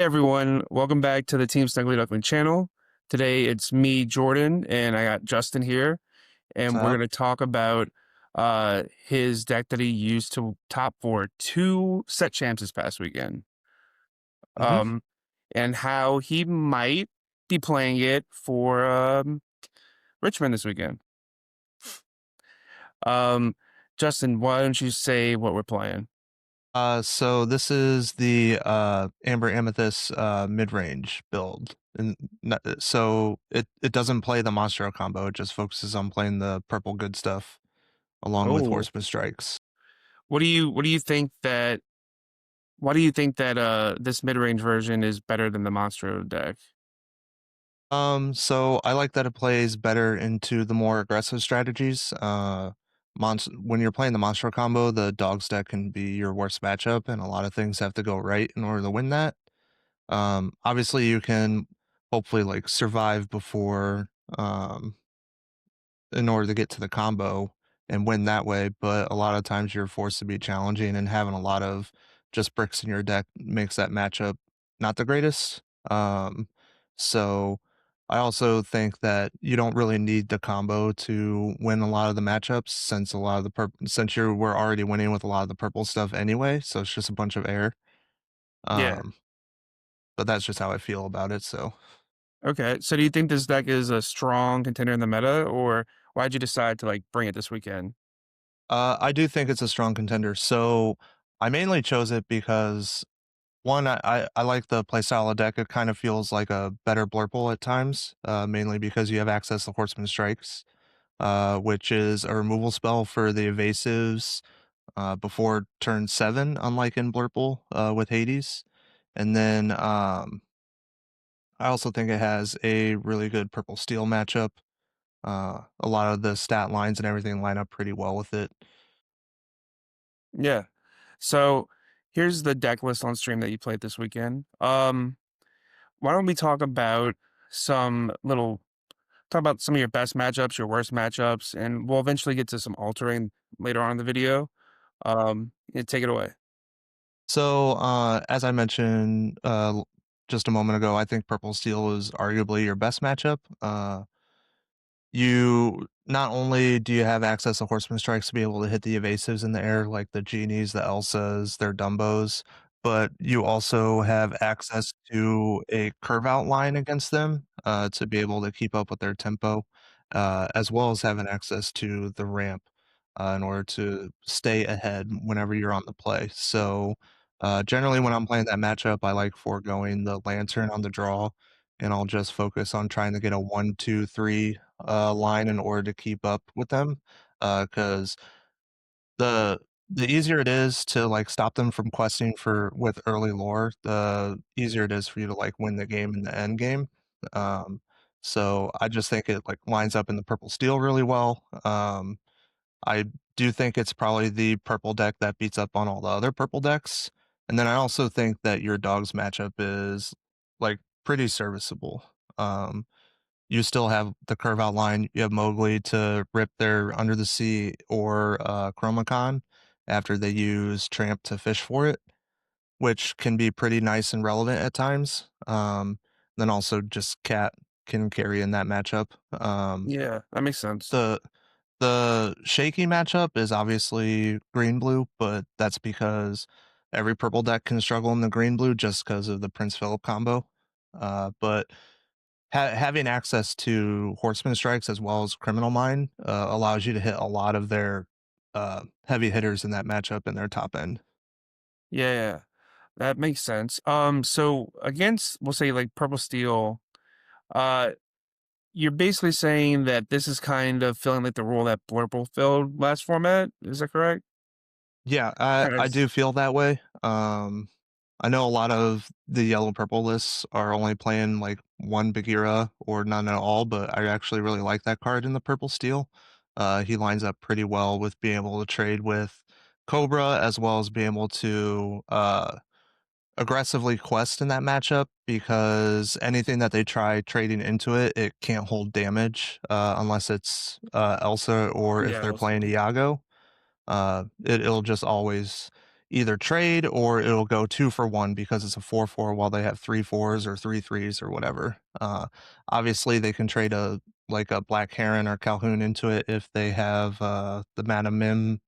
Hey everyone, welcome back to the Team Snuggly Duckman channel. Today it's me, Jordan, and I got Justin here, What's and we're up? going to talk about his deck that he used to top for two set champs this past weekend, hmm um, and how he might be playing it for Richmond this weekend. Um, Justin, why don't you say what we're playing? So this is the Amber Amethyst mid-range build, and so it doesn't play the monster combo. It just focuses on playing the purple good stuff along with Oh, Horseman Strikes. what do you think that? Why do you think that this mid range version is better than the Monstro deck? So I like that it plays better into the more aggressive strategies. When you're playing the monster combo, the dogs deck can be your worst matchup, and a lot of things have to go right in order to win that. Obviously you can hopefully like survive before um in order to get to the combo and win that way, but a lot of times you're forced to be challenging and having a lot of just bricks in your deck makes that matchup not the greatest. So I also think that you don't really need the combo to win a lot of the matchups since a lot of the since you were already winning with a lot of the purple stuff anyway, so it's just a bunch of air. Yeah. Um, but that's just how I feel about it. So Okay. So do you think this deck is a strong contender in the meta, or why'd you decide to like bring it this weekend? I do think it's a strong contender. So I mainly chose it because one, I like the playstyle of deck. It kind of feels like a better Blurple at times, mainly because you have access to Horseman Strikes, which is a removal spell for the evasives before turn 7, unlike in Blurple with Hades. And then I also think it has a really good Purple Steel matchup. A lot of the stat lines and everything line up pretty well with it. Yeah. So here's the deck list on stream that you played this weekend. Why don't we talk about some of your best matchups, your worst matchups, and we'll eventually get to some altering later on in the video. Yeah, take it away. So, as I mentioned just a moment ago, I think Purple Steel is arguably your best matchup. You not only do you have access to Horseman Strikes to be able to hit the evasives in the air, like the Genies, the Elsas, their Dumbos, but you also have access to a curve out line against them to be able to keep up with their tempo, as well as having access to the ramp in order to stay ahead whenever you're on the play. So, generally, when I'm playing that matchup, I like foregoing the Lantern on the draw, and I'll just focus on trying to get a 1, 2, 3 line in order to keep up with them. Because the the easier it is to like stop them from questing for with early lore, the easier it is for you to like win the game in the end game. Um, so I just think it like lines up in the purple steel really well. I do think it's probably the purple deck that beats up on all the other purple decks. And then I also think that your dog's matchup is like pretty serviceable. Um, you still have the curve outline. You have Mowgli to rip their Under the Sea or Chromacon after they use Tramp to fish for it, which can be pretty nice and relevant at times. Then also just Cat can carry in that matchup. Yeah, that makes sense. The the shaky matchup is obviously green blue, but that's because every purple deck can struggle in the green blue just because of the Prince Philip combo. But having access to Horseman Strikes as well as Criminal Mind allows you to hit a lot of their heavy hitters in that matchup in their top end. Yeah, yeah, that makes sense. So against, we'll say like Purple Steel, uh, you're basically saying that this is kind of feeling like the role that Blurple filled last format. Is that correct? Yeah, Kind of. I do feel that way. I know a lot of the yellow purple lists are only playing like one Bagheera or none at all, but I actually really like that card in the purple steel. He lines up pretty well with being able to trade with Cobra as well as being able to aggressively quest in that matchup because anything that they try trading into it, it can't hold damage unless it's Elsa or if Yeah, they're playing also. Iago. It'll just always either trade or it'll go 2 for 1 because it's a 4/4 while they have 3 fours or 3 threes or whatever. Obviously, they can trade a like a Black Heron or Calhoun into it if they have, the Madam Mim,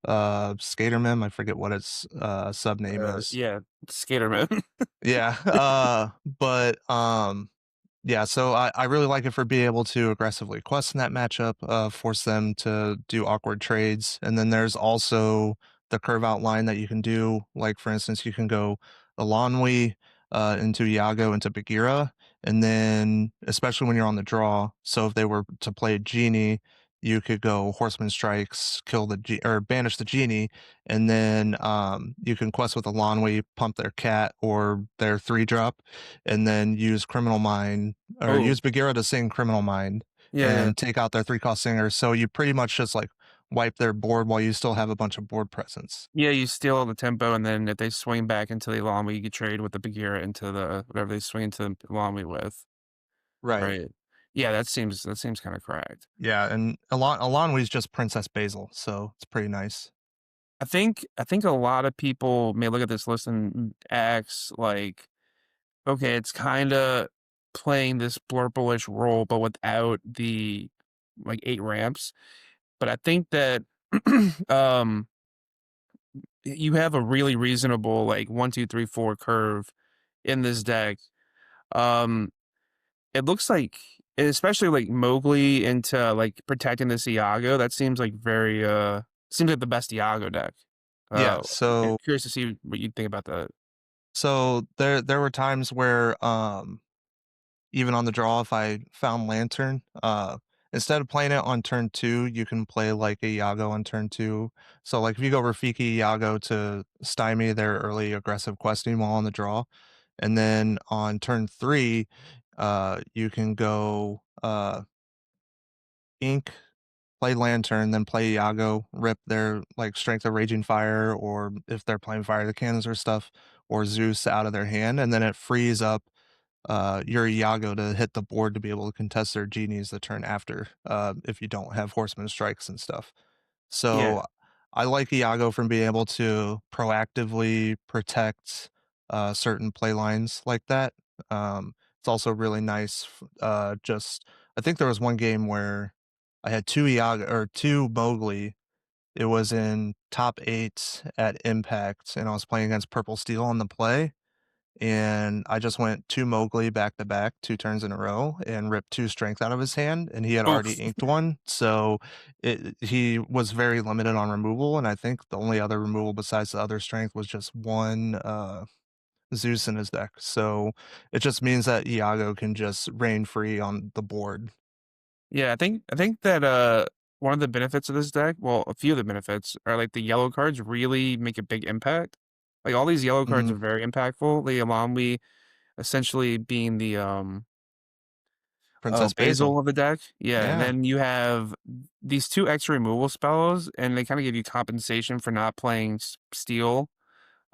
Skater Mim, I forget what its, sub name is. Yeah, Skaterman. Yeah, yeah, so I really like it for being able to aggressively quest in that matchup, force them to do awkward trades, and then there's also the curve out line that you can do, like, for instance, you can go Elanwi, into Iago, into Bagheera, and then especially when you're on the draw, so if they were to play Genie, you could go Horseman Strikes, kill the or banish the Genie, and then, you can quest with Elanwi, pump their cat or their 3-drop, and then use Criminal Mind or Oh, use Bagheera to sing Criminal Mind yeah, yeah. and take out their 3-cost singer, so you pretty much just, like, wipe their board while you still have a bunch of board presence. Yeah, you steal all the tempo, and then if they swing back into the Ilami, you could trade with the Bagheera into the whatever they swing into the Ilami with, Right. right? Yeah, that seems kinda correct. Yeah, and Elanwi's just Princess Basil, so it's pretty nice. I think a lot of people may look at this list and ask, like, "Okay, it's kinda playing this Blurple-ish role, but without the, like, 8 ramps." But I think that, um, you have a really reasonable, like, 1, 2, 3, 4 curve in this deck. Um, it looks like especially, like, Mowgli into, like, protecting this Iago, that seems like very, seems like the best Iago deck. Yeah, Yeah, so curious to see what you think about that. there were times where, even on the draw, if I found Lantern, instead of playing it on turn 2, you can play, like, a Iago on turn 2. So, like, if you go Rafiki Iago to stymie their early aggressive questing while on the draw, and then on turn 3, you can go, Ink, play Lantern, then play Iago, rip their, like, Strength of Raging Fire, or if they're playing Fire the Cannons or stuff, or Zeus out of their hand, and then it frees up your Iago to hit the board to be able to contest their genies the turn after, if you don't have horseman strikes and stuff. Yeah. So I like Iago from being able to proactively protect certain play lines like that. It's also really nice. Just I think there was one game where I had two Iago or two Mowgli. It was in top eight at Impact, and I was playing against Purple Steel on the play and I just went 2 Mowgli back to back, 2 turns in a row, and ripped 2 strength out of his hand, and he had already Oof. inked 1, so he was very limited on removal, and I think the only other removal besides the other strength was just 1, Zeus in his deck, so it just means that Iago can just reign free on the board. Yeah, I think that, one of the benefits of this deck well, a few of the benefits are, like, the yellow cards really make a big impact. Like, all these yellow cards Mhm, are very impactful. The Alamwi essentially being the, Princess Basil. Basil of the deck. Yeah, and Yeah, then you have these 2 extra removal spells, and they kinda give you compensation for not playing steel,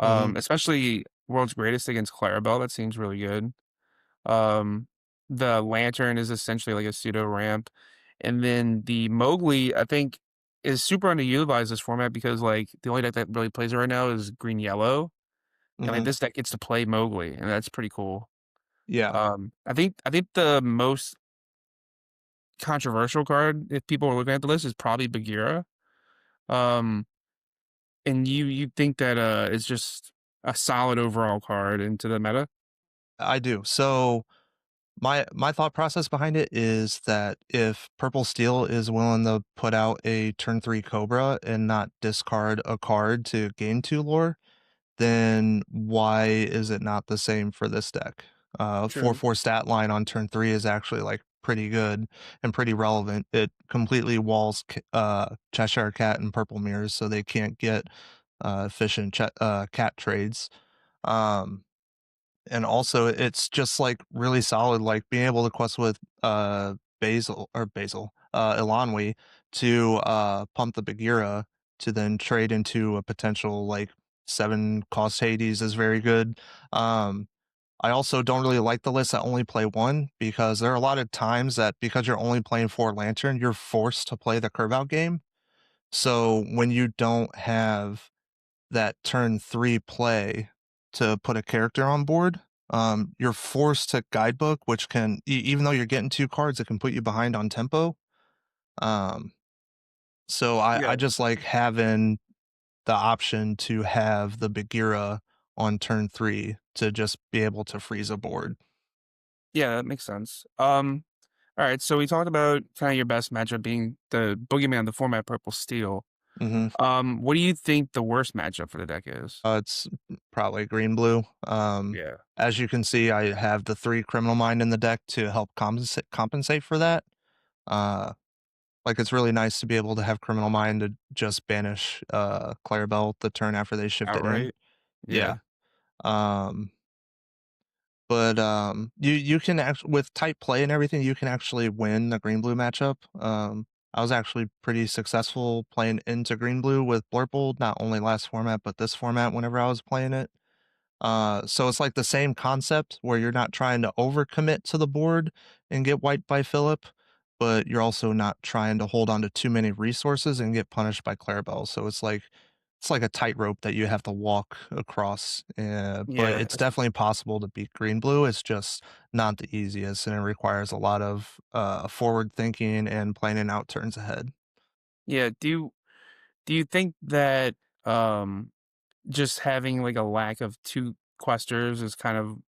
mhm, especially World's Greatest against Clarabelle, that seems really good. Um, the Lantern is essentially like a pseudo ramp, and then the Mowgli, I think, is super underutilized this format because, like, the only deck that really plays it right now is green yellow, and, like, mhm, this deck gets to play Mowgli, and that's pretty cool. yeah. I think the most controversial card, if people are looking at the list, is probably Bagheera. Um, and you think that, it's just a solid overall card into the meta? I do, so my thought process behind it is that if Purple Steel is willing to put out a turn 3 Cobra and not discard a card to gain 2 lore, then why is it not the same for this deck? 'True. 4/4 stat line on turn 3 is actually, like, pretty good and pretty relevant. It completely walls Cheshire Cat and Purple Mirrors, so they can't get, efficient cat trades. Um and also it's just, like, really solid, like, being able to quest with, Elanwi to, pump the Bagheera to then trade into a potential, like, 7 cost Hades is very good. Um, I also don't really like the list that only play 1 because there are a lot of times that because you're only playing 4 Lantern, you're forced to play the curve out game. So, when you don't have that turn 3 play to put a character on board, you're forced to guidebook, which can even though you're getting 2 cards, it can put you behind on tempo. Um, so I Yeah. just like having the option to have the Bagheera on turn 3 to just be able to freeze a board. Yeah, that makes sense. All right, so we talked about kind of your best matchup being the Boogeyman, the format Purple Steel. Mhm. What do you think the worst matchup for the deck is? It's probably green blue. Yeah. As you can see, I have the 3 Criminal Mind in the deck to help compensate for that. Uh, like, it's really nice to be able to have Criminal Mind to just banish, Clarabelle the turn after they shift it in. Outright? Yeah. Yeah. Um, but, you can actually with tight play and everything, you can actually win the green-blue matchup. I was actually pretty successful playing into green-blue with Blurple, not only last format, but this format whenever I was playing it. So it's like the same concept where you're not trying to overcommit to the board and get wiped by Philip, but you're also not trying to hold on to too many resources and get punished by Clarabelle. So it's like a tightrope that you have to walk across. But Yeah. it's definitely possible to beat green blue. It's just not the easiest, and it requires a lot of forward thinking and planning out turns ahead. Yeah. Do you think that um just having like a lack of two questers is kind of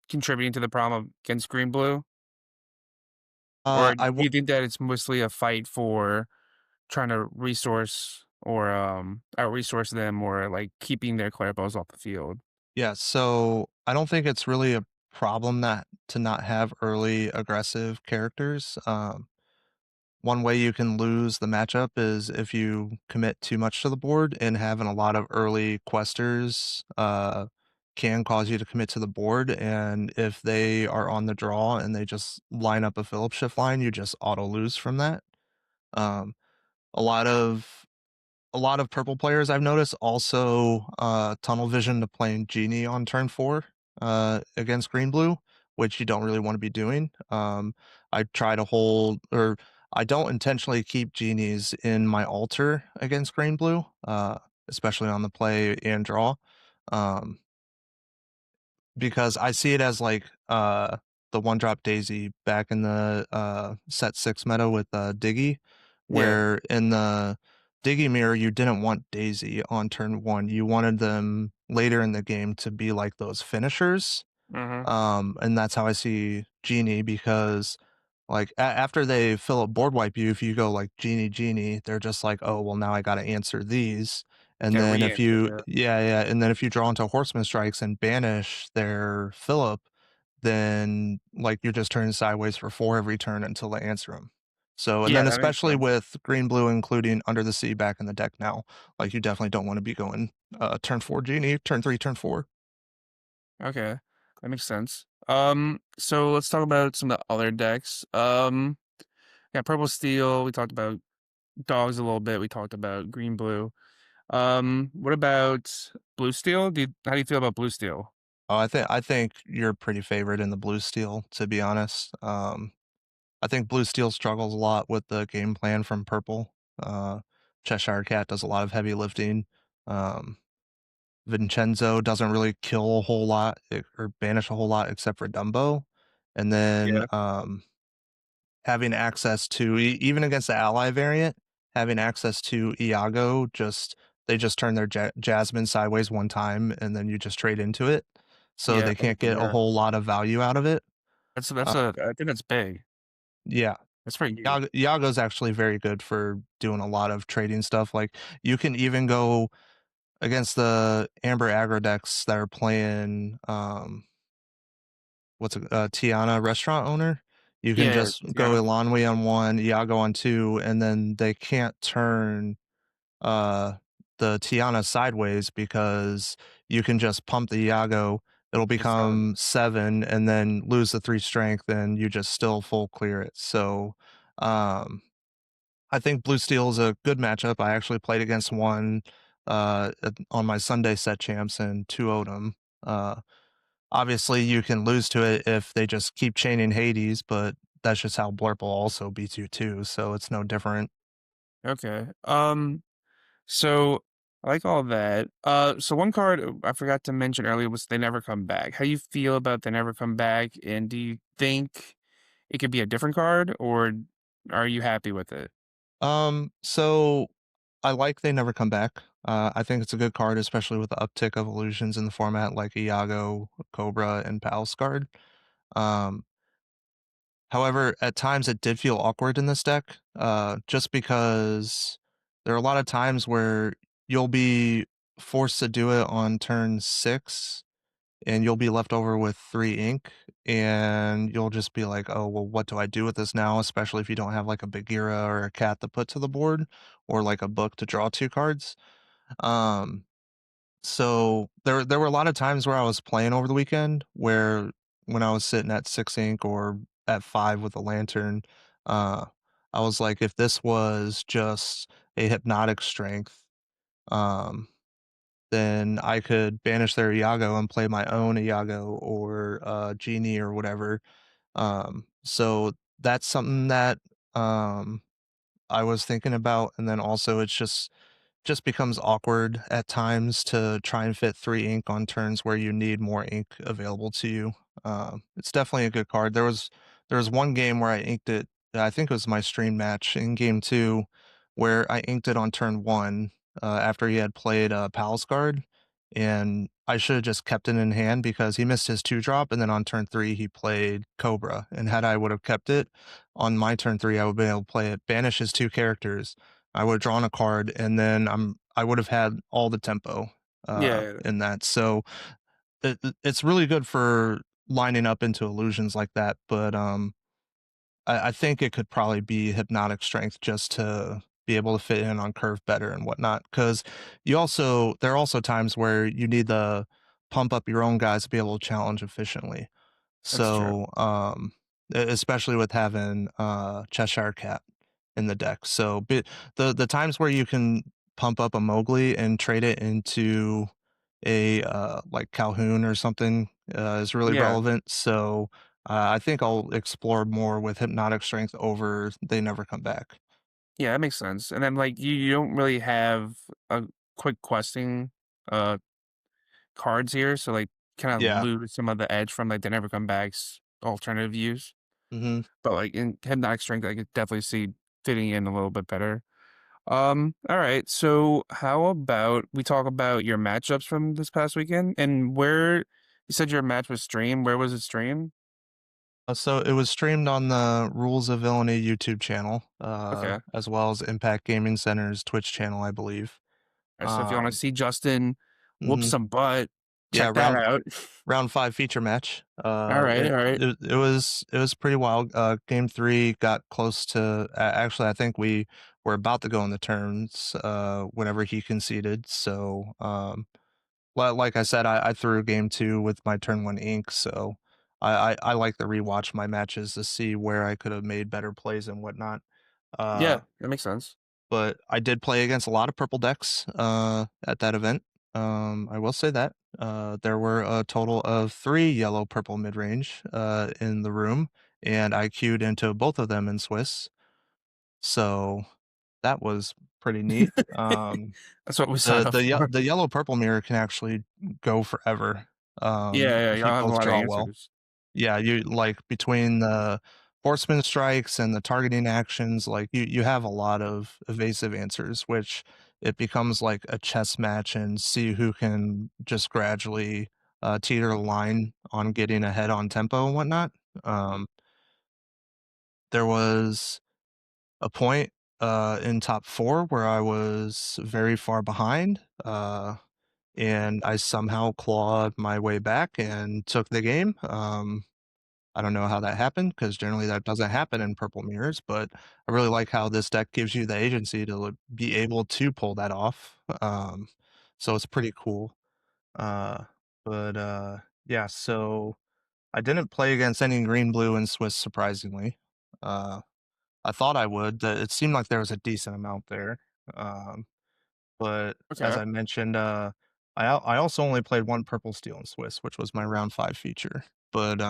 contributing to the problem against green blue? Or do I you think that it's mostly a fight for trying to resource or out resource them or like keeping their Clarabelles off the field? Yeah, so I don't think it's really a problem that to not have early aggressive characters. One way you can lose the matchup is if you commit too much to the board, and having a lot of early questers can cause you to commit to the board. And if they are on the draw and they just line up a Phillip shift line, you just auto lose from that. Um, a lot of a lot of purple players I've noticed also, tunnel vision to playing Genie on turn 4, against green blue, which you don't really wanna be doing. I try to hold or I don't intentionally keep Genies in my altar against green blue, especially on the play and draw. Um because I see it as like, the one drop daisy back in the, set 6 meta with, Diggy, Yeah. where in the Diggy mirror, you didn't want daisy on turn 1, you wanted them later in the game to be like those finishers, Hmm. and that's how I see Genie because, like, after they fill up board wipe you, if you go like Genie, Genie, they're just like, oh, well, now I got to answer these. And Get then if re-answered. you, Yeah. yeah, and then if you draw into Horseman Strikes and banish their Phillip, then like you're just turning sideways for 4 every turn until they answer them. So, and Yeah, then that makes especially sense. with green blue, including Under the Sea back in the deck now, like you definitely don't want to be going turn 4 Genie, turn 3, turn 4. Okay, that makes sense. So let's talk about some of the other decks. Yeah, purple steel. We talked about dogs a little bit. We talked about green blue. What about blue steel? How do you feel about blue steel? Oh, I think you're pretty favored in the blue steel, to be honest. I think blue steel struggles a lot with the game plan from purple. Cheshire Cat does a lot of heavy lifting. Um, Vincenzo doesn't really kill a whole lot or banish a whole lot except for Dumbo. And then Yeah, having access to even against the ally variant, having access to Iago just they just turn their Jasmine sideways one time and then you just trade into it. So yeah, they that can't makes get a sense. whole lot of value out of it. That's Uh, a. I think that's big. yeah. That's pretty huge. Iago's actually very good for doing a lot of trading stuff. Like you can even go against the Amber aggro decks that are playing what's it, Tiana restaurant owner. You can Yeah, just go Tiana. Ilanwi on 1, Iago on 2, and then they can't turn uh the Tiana sideways because you can just pump the Iago. It'll It's done. become 7 and then lose the 3 strength and you just still full clear it. So um I think Blue Steel is a good matchup. I actually played against one on my Sunday set champs and 2-0'd 'em. Uh, obviously, you can lose to it if they just keep chaining Hades, but that's just how Blurple also beats you too, so it's no different. Okay. So I like all that. So one card I forgot to mention earlier was They Never Come Back. How you feel about They Never Come Back, and do you think it could be a different card, or are you happy with it? So I like They Never Come Back. I think it's a good card, especially with the uptick of illusions in the format like Iago, Cobra, and Palace Guard. Um, However, at times it did feel awkward in this deck, just because there are a lot of times where you'll be forced to do it on turn 6 and you'll be left over with 3 ink, and you'll just be like, "Oh, well, what do I do with this now?" Especially if you don't have, like, a Bagheera or a cat to put to the board or, like, a book to draw 2 cards. Um, so there were a lot of times where I was playing over the weekend where when I was sitting at 6 ink or at 5 with a lantern, uh, I was like, "If this was just a hypnotic strength, um, then I could banish their Iago and play my own Iago or, Genie or whatever." So that's something that, I was thinking about, and then also it's just becomes awkward at times to try and fit 3 ink on turns where you need more ink available to you. It's definitely a good card. There was one game where I inked it, I think it was my stream match in game 2, where I inked it on turn 1, after he had played, Palace Guard, and I should've just kept it in hand because he missed his 2 drop, and then on turn 3, he played Cobra, and had I would've kept it, on my turn 3, I would've been able to play it, banish his 2 characters, I would've drawn a card, and then I would've had all the tempo, Yeah, in that, so it's really good for lining up into illusions like that, but, I think it could probably be hypnotic strength just to be able to fit in on curve better and whatnot. Because there are also times where you need to pump up your own guys to be able to challenge efficiently. that's true. So, especially with having, Cheshire Cat in the deck. So, the times where you can pump up a Mowgli and trade it into a, like, Calhoun or something, is really Yeah. relevant. So, I think I'll explore more with Hypnotic Strength over They Never Come Back. Yeah, that makes sense. And then, like, you don't really have a quick questing, uh, cards here, so, like, kinda Yeah. lose some of the edge from, like, They Never Come Back's alternative use. Mhm. But, like, in Hypnotic Strength, I could definitely see fitting in a little bit better. Alright, so how about we talk about your matchups from this past weekend, and where you said your match was streamed, where was it streamed? So it was streamed on the Rules of Villainy YouTube channel, Okay. as well as Impact Gaming Center's Twitch channel, I believe. Alright, so if you wanna Um, see Justin whoop mhm. some butt, Yeah, check that out. round 5 feature match. Alright, alright. It was pretty wild. Game 3 got close to actually, I think we were about to go in the turns, whenever he conceded. So, like I said, I threw game 2 with my turn 1 ink, so I like to rewatch my matches to see where I could have made better plays and whatnot. Uh Yeah, that makes sense. but I did play against a lot of purple decks, at that event. I will say that. There were a total of 3 yellow purple mid-range, in the room, and I queued into both of them in Swiss, so that was pretty neat. That's what we signed up for. The yellow purple mirror can actually go forever, Yeah, yeah, if you y'all have a both lot of draw well. answers. Yeah, you like, between the horseman strikes and the targeting actions, like, you have a lot of evasive answers, which it becomes like a chess match and see who can just gradually, teeter the line on getting ahead on tempo and whatnot. Um, there was a point, in top 4 where I was very far behind, and I somehow clawed my way back and took the game. I don't know how that happened because generally that doesn't happen in purple mirrors, but I really like how this deck gives you the agency to be able to pull that off. So it's pretty cool. Uh, but yeah, so I didn't play against any green blue and Swiss surprisingly. Uh, I thought I would. It seemed like there was a decent amount there. Um, but as Okay. I mentioned, I also only played one purple steel and Swiss, which was my round 5 feature. But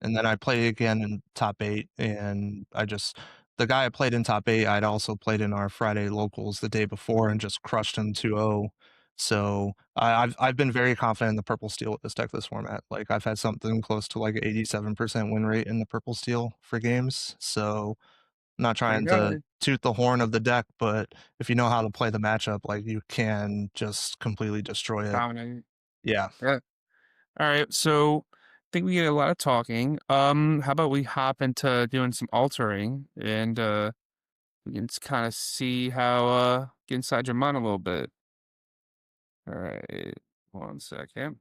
and then I played again in top 8, and I just the guy I played in top 8, I'd also played in our Friday locals the day before and just crushed him 2-0. So, I've been very confident in the purple steel with this deck this format. Like, I've had something close to, like, 87% win rate in the purple steel for games, so I'm not There you trying to go. toot the horn of the deck, but if you know how to play the matchup, like, you can just completely destroy it. Dominate. Yeah, Yeah. All right. So I think we get a lot of talking. How about we hop into doing some altering and we can kind of see how get inside your mind a little bit. All right. 1 second.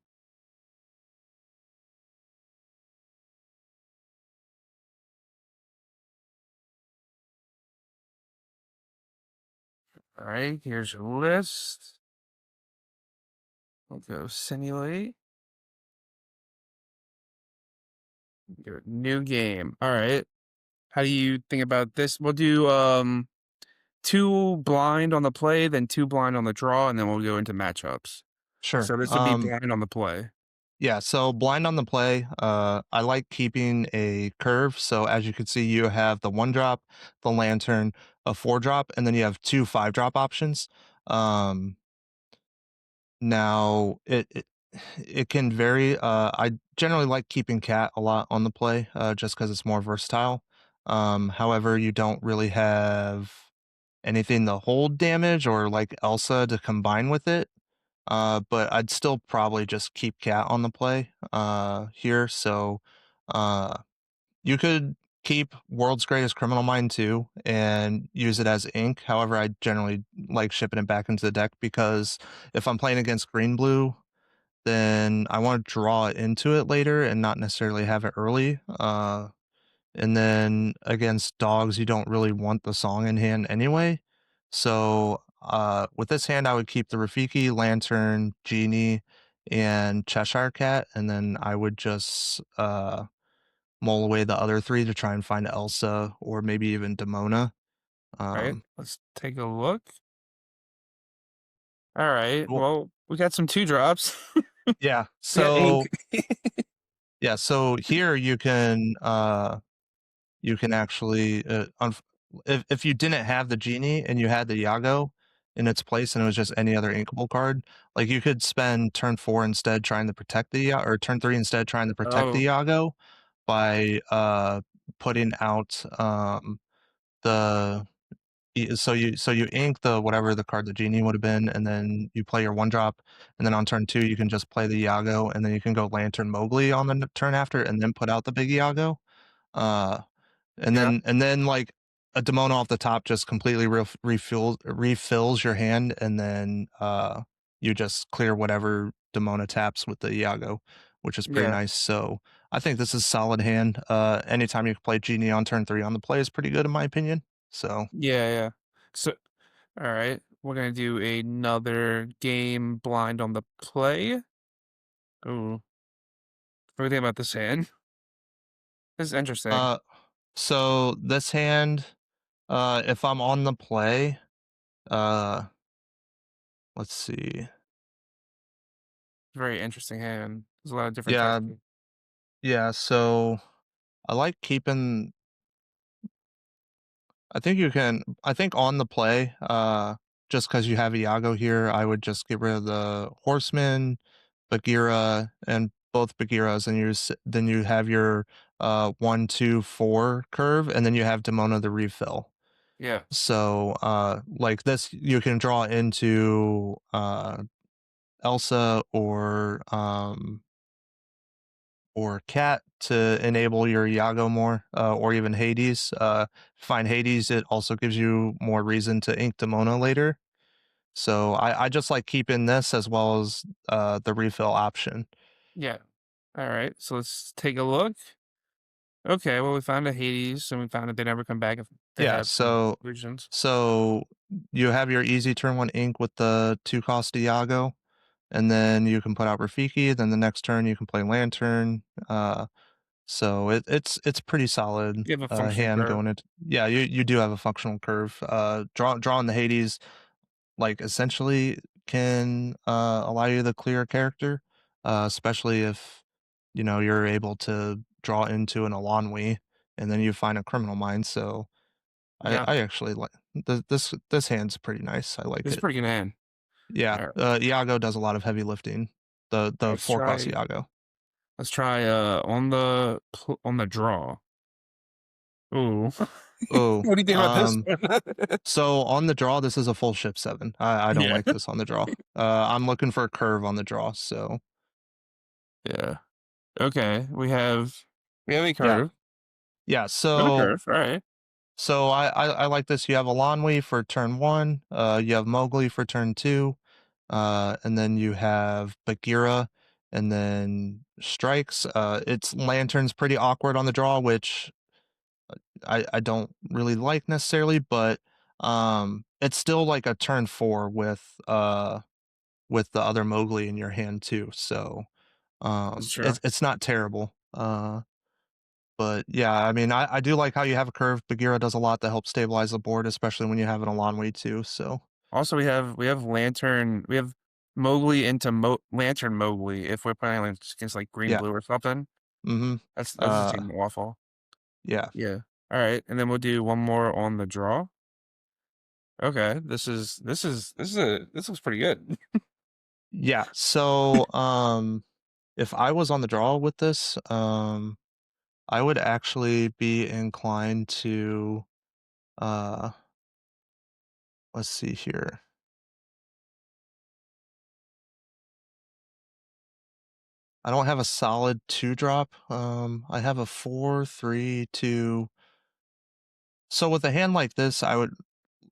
All right, here's your list. We'll go simulate. Go new game. All right. How do you think about this? We'll do two blind on the play, then two blind on the draw, and then we'll go into matchups. sure. So this would be blind on the play. Yeah, so blind on the play, I like keeping a curve. So as you can see, you have the 1 drop, the lantern, a 4 drop, and then you have 2 5 drop options. Um, now it can vary. I generally like keeping cat a lot on the play, just because it's more versatile. However, you don't really have anything to hold damage or like Elsa to combine with it. But I'd still probably just keep cat on the play here. So uh, you could keep World's Greatest Criminal Mind too and use it as ink. However, I generally like shipping it back into the deck because if I'm playing against green blue, then I want to draw into it later and not necessarily have it early. And then against dogs, you don't really want the song in hand anyway. So with this hand, I would keep the Rafiki, Lantern, Genie, and Cheshire Cat, and then I would just mull away the other three to try and find Elsa or maybe even Demona. All right. Um, Let's take a look. All right. cool. Well, we got some two drops. Yeah. We got ink. So here you can actually, if you didn't have the genie and you had the Yago in its place and it was just any other inkable card, like you could spend turn 4 instead trying to protect the or turn 3 instead trying to protect the Oh, Yago by putting out the so you ink the whatever the card the genie would have been, and then you play your 1 drop, and then on turn 2 you can just play the Yago, and then you can go Lantern Mowgli on the turn after, and then put out the big Yago. Uh, yeah. and then like a Demona off the top just completely refills your hand, and then you just clear whatever Demona taps with the Iago, which is pretty Yeah. nice. So I think this is solid hand. Anytime you can play Genie on turn 3 on the play is pretty good in my opinion. So Yeah. Yeah. So, all right. We're going to do another game blind on the play. Ooh. What do you think about this hand? This is interesting. uh so this hand, if I'm on the play, uh let's see. Very interesting hand. There's a lot of different Yeah, textures. yeah, so I like keeping I think on the play, just because you have Iago here, I would just get rid of the Horseman, Bagheera, and both Bagheeras, and then you have your 1, 2, 4 curve, and then you have Demona the refill. Yeah. So like this you can draw into Elsa or Cat to enable your Iago more, or even Hades. Find Hades, it also gives you more reason to ink Demona later. So I just like keeping this as well as the refill option. Yeah. All right. So let's take a look. Okay. Well, we found a Hades and we found that they never come back if they Yeah, have some so illusions. so you have your easy turn 1 ink with the 2 cost Iago, and then you can put out Rafiki, then the next turn you can play Lantern. So it's pretty solid You have a functional hand curve. going into yeah, you do have a functional curve. Drawing the Hades like essentially can allow you to clear a character, especially if you know you're able to draw into an Alonwi and then you find a criminal mind. So Yeah, I actually like this hand's pretty nice. I like this is a it. pretty good hand. Yeah, All right, Iago does a lot of heavy lifting. The let's four cost try. Iago. Let's try on the draw. Ooh, Oh, what do you think about this one? so on the draw, this is a full ship 7. I don't Yeah, like this on the draw. I'm looking for a curve on the draw, so yeah. Okay, we have a yeah. curve. Yeah, We have a curve. All right. I like this. You have Alanwi for turn 1, you have Mowgli for turn 2, and then you have Bagheera, and then strikes. Its lantern's pretty awkward on the draw, which I don't really like necessarily, but it's still like a turn 4 with the other Mowgli in your hand too. So That's true. it's not terrible. But yeah, I mean, I do like how you have a curve. Bagheera does a lot to help stabilize the board, especially when you have an Elanwe too. So Also, we have lantern. We have Mowgli into lantern Mowgli if we're playing like, against like green yeah, blue or something. mm-hmm. That's just even awful. Yeah, Yeah. All right, and then we'll do one more on the draw. Okay, this looks pretty good. yeah. So if I was on the draw with this, I would actually be inclined to uh, let's see here. I don't have a solid 2 drop. I have a 4, 3, 2. So with a hand like this, I would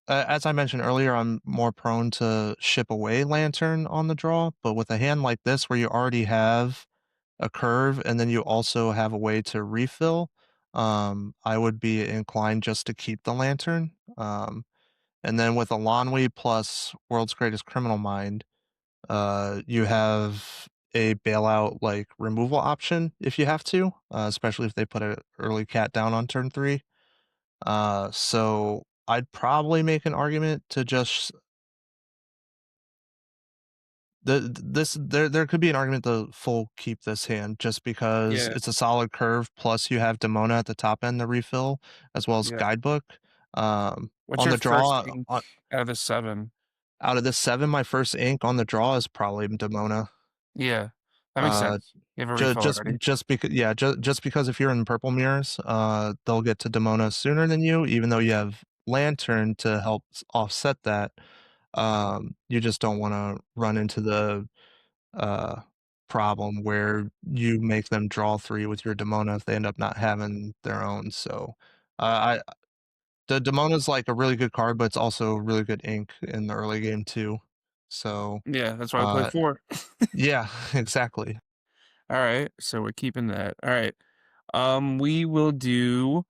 as I mentioned earlier, I'm more prone to ship away lantern on the draw, but with a hand like this where you already have a curve and then you also have a way to refill, I would be inclined just to keep the lantern. And then with a Lanwi plus World's Greatest Criminal Mind, you have a bailout like removal option if you have to, especially if they put a early cat down on turn 3. So I'd probably make an argument to just there could be an argument to full keep this hand just because Yeah, it's a solid curve. Plus, you have Demona at the top end to refill, as well as yeah. Guidebook. What's On your the first draw, ink out of the seven? out of this 7, my first ink on the draw is probably Demona. Yeah, that makes Uh, sense. You have a refill already. just because yeah, just because if you're in purple mirrors, they'll get to Demona sooner than you, even though you have Lantern to help offset that. You just don't want to run into the uh problem where you make them draw 3 with your Demona if they end up not having their own. So I the Demona's like a really good card, but it's also really good ink in the early game too. So Yeah, that's why we play uh four. yeah, exactly. All right, so we're keeping that. All right. We will do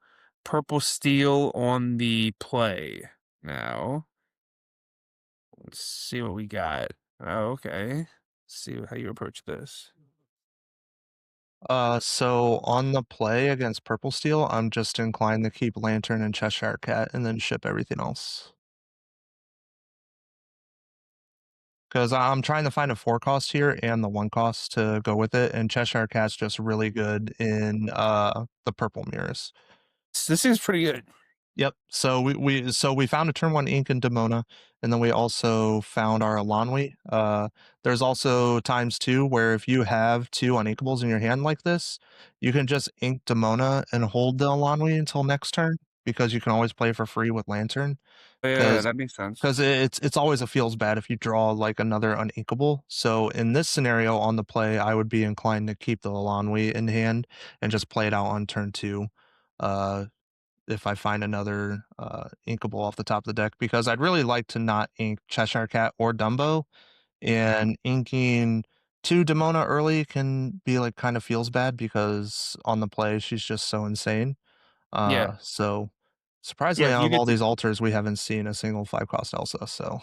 purple steel on the play now. Let's see what we got. Oh, okay. Let's see how you approach this. So on the play against Purple Steel, I'm just inclined to keep Lantern and Cheshire Cat and then ship everything else. Because I'm trying to find a 4 cost here and the 1 cost to go with it, and Cheshire Cat's just really good in the purple mirrors. This seems pretty good. Yep. So we found a turn 1 ink in Demona, and then we also found our Elanwi. There's also times too where if you have 2 uninkables in your hand like this, you can just ink Demona and hold the Elanwi until next turn because you can always play for free with Lantern. Yeah, Because that makes sense. it's always a feels bad if you draw like another uninkable. So in this scenario on the play, I would be inclined to keep the Elanwi in hand and just play it out on turn 2. Uh, if I find another inkable off the top of the deck because I'd really like to not ink Cheshire Cat or Dumbo, and inking 2 Demona early can be like kind of feels bad because on the play she's just so insane. Yeah. So Yeah, surprisingly, out you of all get to these altars, we haven't seen a single 5 cost Elsa. So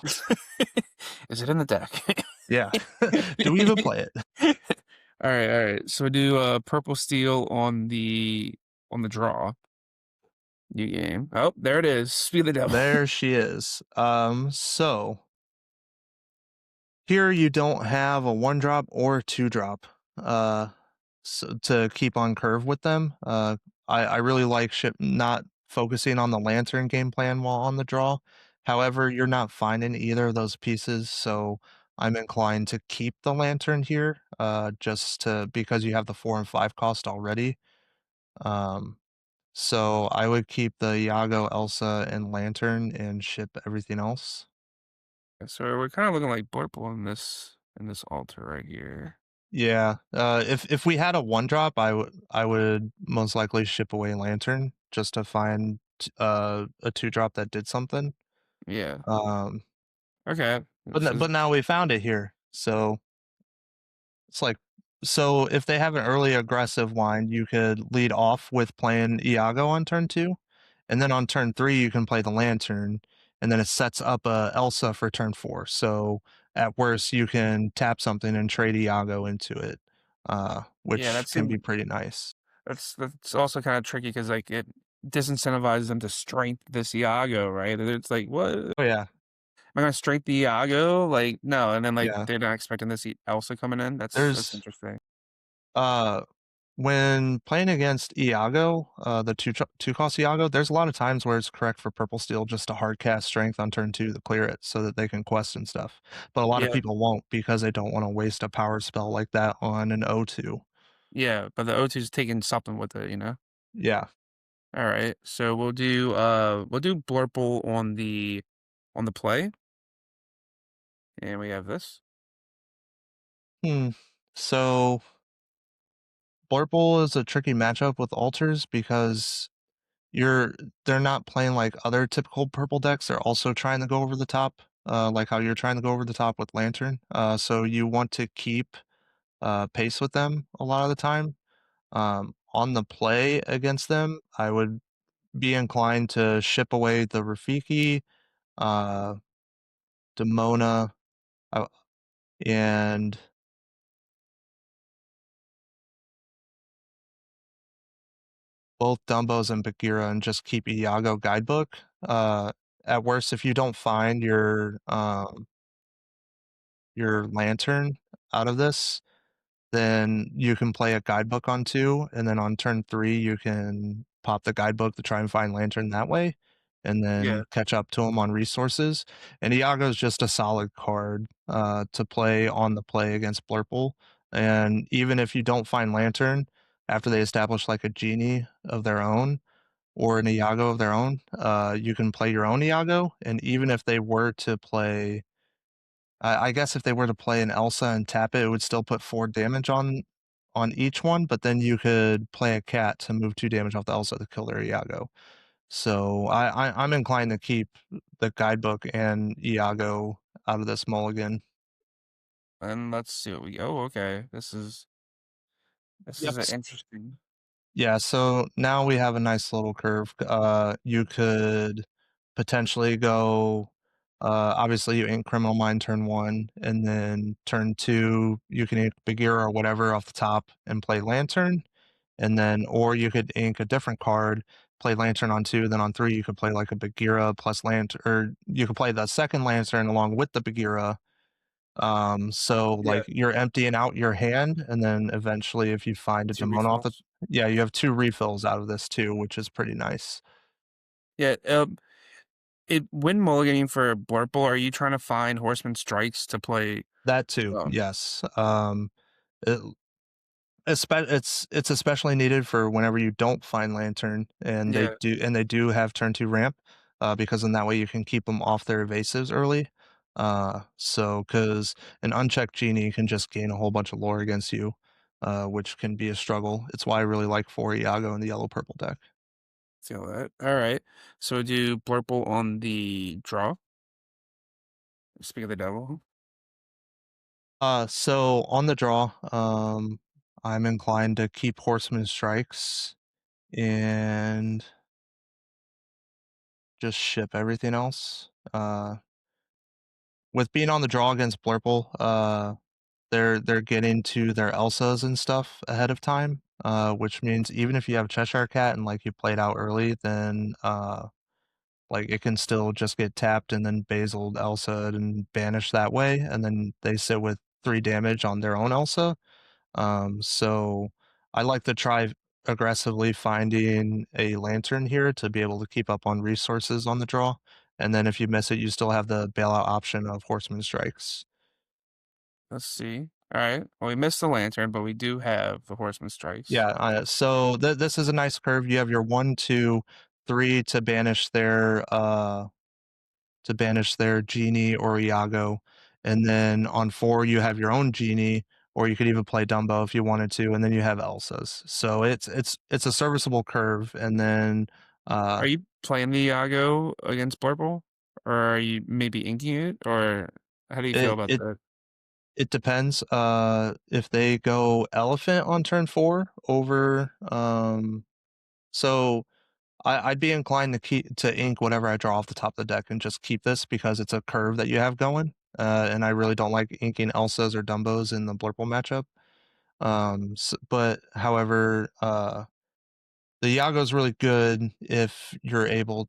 Is it in the deck? yeah, do we even play it? All right. So we do purple steel on the draw. New game. Oh, there it is. Speed the devil. There she is. So here you don't have a 1 drop or a 2 drop. So to keep on curve with them. I really like ship not focusing on the lantern game plan while on the draw. However, you're not finding either of those pieces, so I'm inclined to keep the lantern here, just to because you have the 4 and 5 cost already. Um, so I would keep the Iago, Elsa, and lantern and ship everything else. So we're kind of looking like Blurple in this altar right here. Yeah, if we had a 1 drop, I would most likely ship away lantern just to find, a 2 drop that did something. Yeah. Um, Okay. This is but now we found it here, so it's like so if they have an early aggressive line, you could lead off with playing Iago on turn 2, and then on turn 3, you can play the Lantern, and then it sets up a Elsa for turn 4, so at worst, you can tap something and trade Iago into it, yeah. which can be pretty nice. That's also kind of tricky because like it disincentivizes them to strength this Iago, right? And it's like, what? Am Oh, yeah. I gonna strength the Iago? Like, no. And then like Yeah. they're not expecting this Elsa coming in. That's There's interesting. Uh, when playing against Iago, the 2 cost Iago, there's a lot of times where it's correct for purple steel just to hard cast strength on turn 2 to clear it so that they can quest and stuff. But a lot of Yeah. people won't because they don't wanna waste a power spell like that on an O2. Yeah. But the O2's taking something with it, you know? Yeah. All right. So we'll do Blurple on the play. And we have this. Hmm. So, Blurple is a tricky matchup with altars because you're they're not playing like other typical purple decks, they're also trying to go over the top, like how you're trying to go over the top with Lantern, so you want to keep pace with them a lot of the time. On the play against them, I would be inclined to ship away the Rafiki, uh, Demona, uh, and both Dumbos and Bagheera and just keep Iago Guidebook. At worst, if you don't find your Lantern out of this, then you can play a guidebook on 2, and then on turn 3, you can pop the guidebook to try and find Lantern that way, and Yeah. then catch up to him on resources. And Iago's just a solid card, to play on the play against Blurple, and even if you don't find Lantern, after they establish, like, a Genie of their own, or an Iago of their own, you can play your own Iago, and even if they were to play I guess if they were to play an Elsa and tap it, it would still put 4 damage on each one, but then you could play a cat to move 2 damage off the Elsa to kill their Iago. So I'm inclined to keep the guidebook and Iago out of this mulligan. And let's see what we oh, okay. This is Yep. interesting. Yeah, so now we have a nice little curve. You could potentially go, obviously you ink Criminal Mind turn 1, and then turn 2, you can ink Bagheera or whatever off the top and play Lantern, and then or you could ink a different card, play Lantern on 2, then on 3 you could play like a Bagheera plus Lantern, or you could play the second Lantern along with the Bagheera, so, Yeah. like, you're emptying out your hand, and then eventually, if you find a 2 Demon off the refills. yeah, you have 2 refills out of this too, which is pretty nice. Yeah, it when mulliganing for Blurple, are you trying to find Horseman Strikes to play? That too, Oh, yes. It it's especially needed for whenever you don't find Lantern, yeah. and they do have turn 2 ramp, because in that way you can keep them off their evasives early. So because an unchecked Genie can just gain a whole bunch of lore against you, which can be a struggle. It's why I really like 4 Iago in the yellow-purple deck. Feel that. All right. So do Blurple on the draw. Speak of the devil. So on the draw, I'm inclined to keep Horseman Strikes and just ship everything else. With being on the draw against Blurple, they're getting to their Elsas and stuff ahead of time, which means even if you have Cheshire Cat and like you played out early, then like it can still just get tapped and then Basil Elsa and banish that way, and then they sit with 3 damage on their own Elsa. So I like to try. aggressively finding a lantern here to be able to keep up on resources on the draw, and then if you miss it, you still have the bailout option of Horseman Strikes. Let's see. All right. Well, we missed the lantern, but we do have the horseman strikes. Yeah, so this is a nice curve. You have your 1, 2, 3 to banish their genie or Iago, and then on 4 you have your own genie, or you could even play Dumbo if you wanted to, and then you have Elsa's. So it's a serviceable curve, and then Are uh, you playing the Iago against Blurple? Or are you maybe inking it? Or how do you feel it about it that? it depends. If they go Elephant on turn 4 over, so I'd be inclined to ink whatever I draw off the top of the deck and just keep this because it's a curve that you have going. And I really don't like inking Elsas or Dumbos in the Blurple matchup. But however, the Iago is really good if you're able,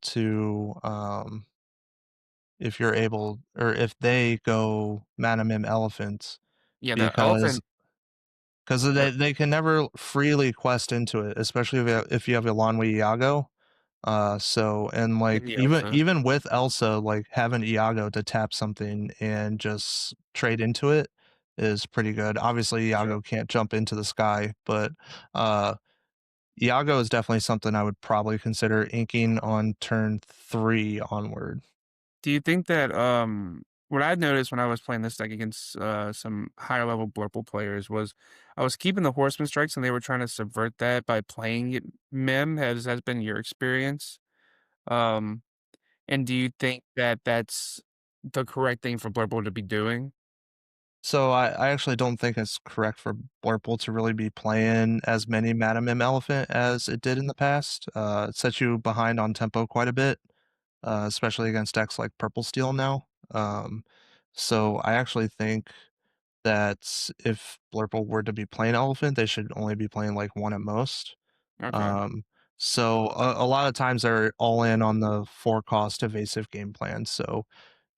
or if they go Mana Mim Elephants, Yeah, the because elephant. because uh, they can never freely quest into it, especially if you have Ilanwi Iago. So and like Maybe even Elsa. even with Elsa, like having Iago to tap something and just trade into it is pretty good. Obviously, Sure. Iago can't jump into the sky, but uh, Iago is definitely something I would probably consider inking on turn 3 onward. Do you think that what I noticed when I was playing this deck against some higher level Blurple players was I was keeping the horseman strikes and they were trying to subvert that by playing it mem. Has been your experience? Um and do you think that that's the correct thing for Blurple to be doing? So I actually don't think it's correct for Blurple to really be playing as many Madam Elephant as it did in the past. It sets you behind on tempo quite a bit, especially against decks like Purple Steel now. So I actually think that if Blurple were to be playing Elephant, they should only be playing like one at most. Okay. Um, so a lot of times they're all in on the 4 cost evasive game plan. So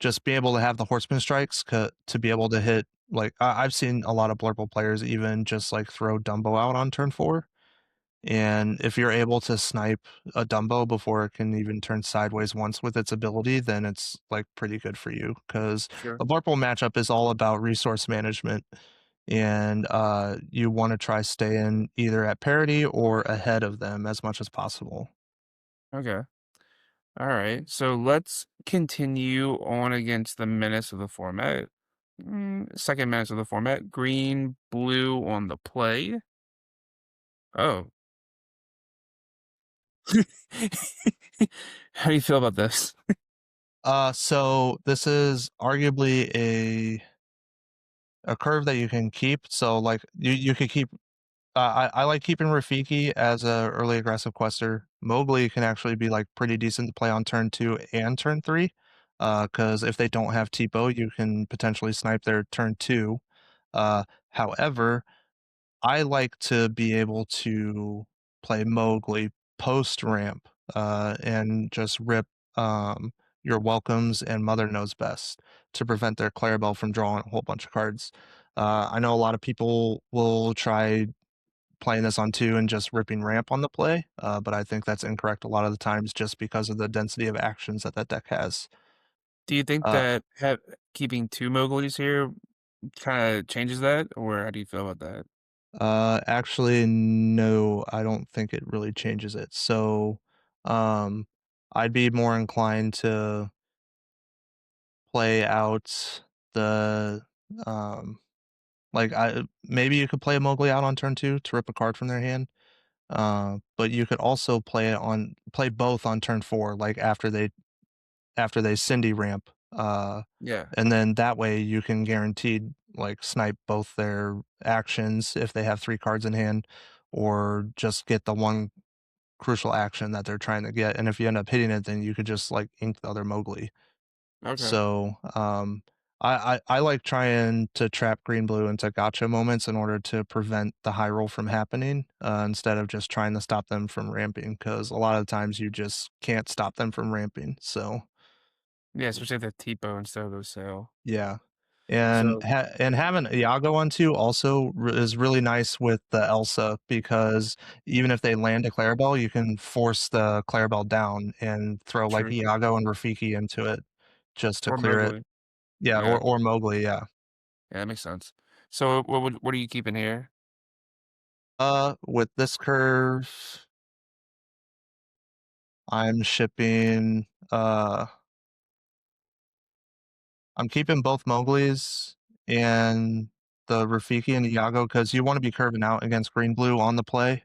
just be able to have the horseman strikes to be able to hit, like I've seen a lot of Blurple players even just like throw Dumbo out on turn 4. And if you're able to snipe a Dumbo before it can even turn sideways once with its ability, then it's like pretty good for you because Sure. a Blurple matchup is all about resource management, and you want to try staying either at parity or ahead of them as much as possible. Okay. All right. So let's continue on against the menace of the format. Second menace of the format. Green, blue on the play. Oh. How do you feel about this? So this is arguably a curve that you can keep. So like you could keep. I like keeping Rafiki as a early aggressive quester. Mowgli can actually be like pretty decent to play on turn 2 and turn 3. Because if they don't have Tipo, you can potentially snipe their turn 2. However, I like to be able to play Mowgli post ramp, and just rip your welcomes and Mother Knows Best to prevent their Clarabelle from drawing a whole bunch of cards. I know a lot of people will try playing this on 2 and just ripping ramp on the play, but I think that's incorrect a lot of the times just because of the density of actions that that deck has. Do you think Uh, that keeping two Mowglis here kind of changes that, or how do you feel about that? Actually, no, I don't think it really changes it. So, um, I'd be more inclined to play out the, um, like I maybe you could play a Mowgli out on turn 2 to rip a card from their hand. But you could also play both on turn 4, like after they Cindy ramp. Yeah. And then that way you can guaranteed like snipe both their actions if they have 3 cards in hand, or just get the one crucial action that they're trying to get. And if you end up hitting it, then you could just like ink the other Mowgli. Okay. So I like trying to trap green blue into gotcha moments in order to prevent the high roll from happening, instead of just trying to stop them from ramping, because a lot of times you just can't stop them from ramping. So Yeah, especially if the Tipo instead of the sale. yeah. And So having Iago on 2 also is really nice with the Elsa because even if they land a Clarabelle, you can force the Clarabelle down and throw, like, true. Iago and Rafiki into it just to Or clear it. Mowgli. Yeah, Yeah. or Mowgli, yeah. Yeah, that makes sense. So what are you keeping here? With this curve, I'm shipping, I'm keeping both Mowglis and the Rafiki and Iago because you wanna be curving out against green blue on the play.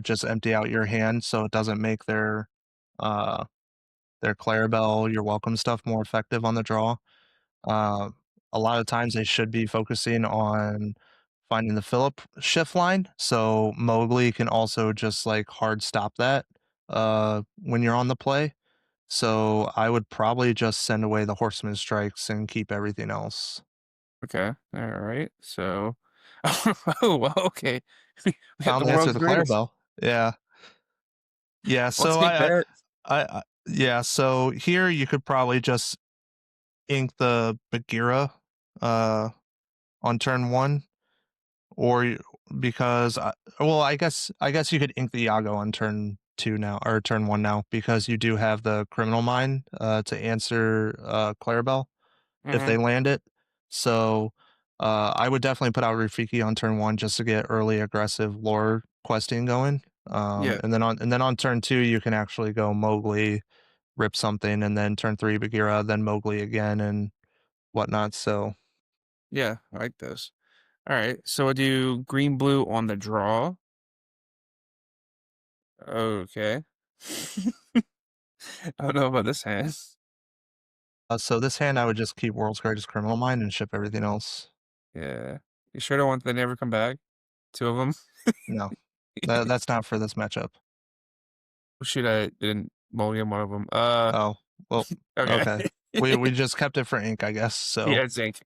Just empty out your hand so it doesn't make uh, their Clarabelle, your welcome stuff more effective on the draw. Uh, a lot of times they should be focusing on finding the Phillip shift line, so Mowgli can also just, like, hard stop that, when you're on the play. So I would probably just send away the Horseman Strikes and keep everything else. Okay. All right. So oh well, okay. We got the Found the answer to world's the greatest. Clarabelle. Yeah. Yeah, I'll so take that. yeah, so here you could probably just ink the Bagheera, uh, on turn 1, or you because well, I guess you could ink the Iago on turn 2 now or turn 1 now because you do have the Criminal Mind, to answer, Clarabelle if Hmm. they land it. So, I would definitely put out Rafiki on turn 1 just to get early aggressive lore questing going. Yeah. And then on turn 2, you can actually go Mowgli, rip something, and then turn 3 Bagheera, then Mowgli again and whatnot. So, Yeah. I like this. All right. So I do green blue on the draw. Okay. I don't know about this hand. so this hand I would just keep World's Greatest Criminal Mind and ship everything else. Yeah. You sure don't want they never come back? Two of them? No, that's not for this matchup. Shoot, I didn't mulligan one of them. Oh, well, Okay. okay. We just kept it for ink, I guess. Yeah, So it's ink.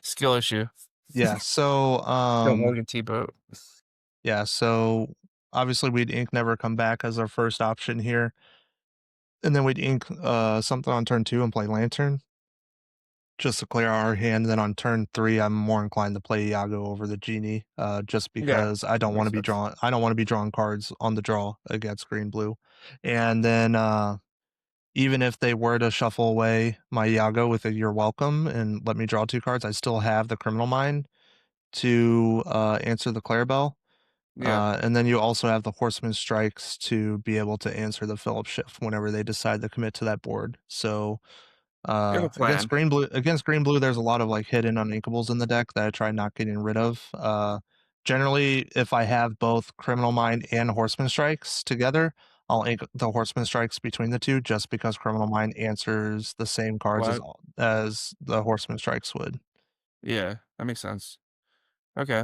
Skill issue. yeah, so Don't mulligan T-boat. yeah, so obviously we'd ink never come back as our first option here. And then we'd ink something on turn 2 and play Lantern just to clear our hand. Then on turn 3, I'm more inclined to play Iago over the Genie, just Yeah, because I that don't want makes to be sense. drawn I don't want to be drawing cards on the draw against green blue. And then even if they were to shuffle away my Iago with a You're Welcome and let me draw 2 cards, I still have the Criminal Mind to answer the Clarabelle. Yeah, And then you also have the Horseman Strikes to be able to answer the Phillip shift whenever they decide to commit to that board. So you have a plan. against green blue, there's a lot of like hidden uninkables in the deck that I try not getting rid of. Generally, if I have both Criminal Mind and Horseman Strikes together, I'll ink the Horseman Strikes between the two just because Criminal Mind answers the same cards What? as the Horseman Strikes would. Yeah, that makes sense. Okay.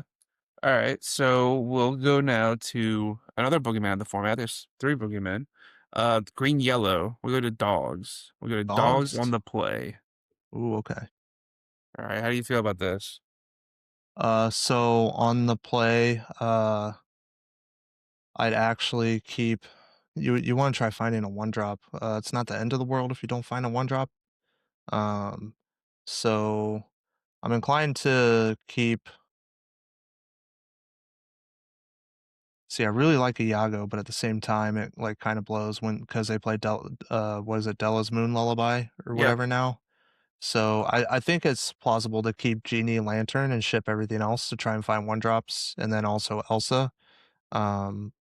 All right. So we'll go now to another boogeyman in the format. There's three boogeymen. Green, yellow. We go to dogs. We go to dogs on Dogs? the play. Ooh, okay. All right. How do you feel about this? So on the play, I'd actually keep you want to try finding a one drop. It's not the end of the world if you don't find a one drop. Um, so I'm inclined to keep. See, I really like Iago, but at the same time, it like kind of blows when because they play what is it, Della's Moon Lullaby or Yeah. whatever now. So I think it's plausible to keep Genie Lantern and ship everything else to try and find one drops, and then also Elsa. Um,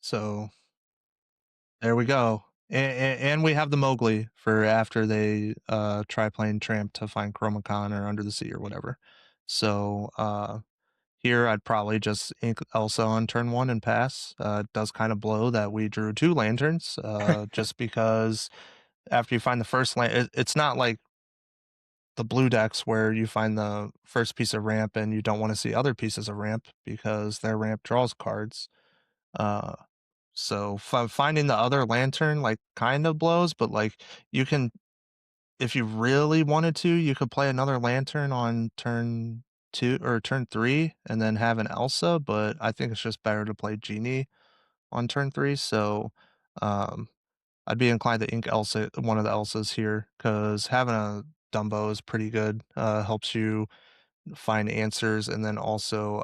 so there we go. And we have the Mowgli for after they try playing Tramp to find Chromacon or Under the Sea or whatever. So here I'd probably just ink Elsa on turn 1 and pass. It does kind of blow that we drew 2 lanterns, just because after you find the first it's not like the blue decks where you find the first piece of ramp and you don't want to see other pieces of ramp because their ramp draws cards. Uh, so finding the other lantern like kind of blows, but like you can, if you really wanted to, you could play another lantern on turn 2 or turn 3 and then have an Elsa. But I think it's just better to play Genie on turn 3. So um, I'd be inclined to ink Elsa, one of the Elsas here, because having a Dumbo is pretty good. Helps you find answers, and then also